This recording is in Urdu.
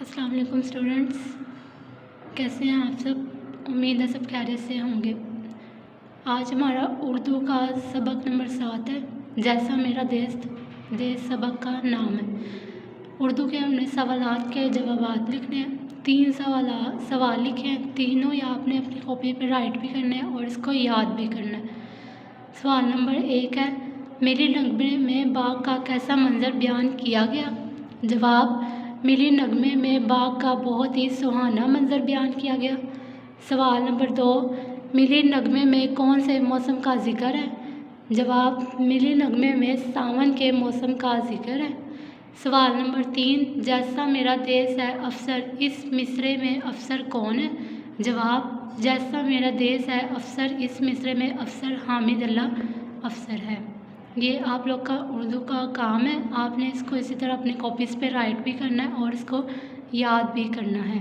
السلام علیکم اسٹوڈنٹس، کیسے ہیں آپ سب؟ امید ہے سب خیریت سے ہوں گے۔ آج ہمارا اردو کا سبق نمبر 7 ہے، جیسا میرا دیش سبق کا نام ہے۔ اردو کے ہم نے سوالات کے جوابات لکھنے ہیں۔ 3 سوال لکھے ہیں، تینوں یا آپ نے اپنی کاپی پہ رائٹ بھی کرنا ہے اور اس کو یاد بھی کرنا ہے۔ سوال نمبر 1 ہے، ملی نغمے میں باغ کا کیسا منظر بیان کیا گیا؟ جواب، ملی نغمے میں باغ کا بہت ہی سہانا منظر بیان کیا گیا۔ سوال نمبر 2، ملی نغمے میں کون سے موسم کا ذکر ہے؟ جواب، ملی نغمے میں ساون کے موسم کا ذکر ہے۔ سوال نمبر 3، جیسا میرا دیش ہے افسر، اس مصرعے میں افسر کون ہے؟ جواب، جیسا میرا دیش ہے افسر، اس مصرعے میں افسر حامد اللہ افسر ہے۔ یہ آپ لوگ کا اردو کا کام ہے، آپ نے اس کو اسی طرح اپنی کاپیز پہ رائٹ بھی کرنا ہے اور اس کو یاد بھی کرنا ہے۔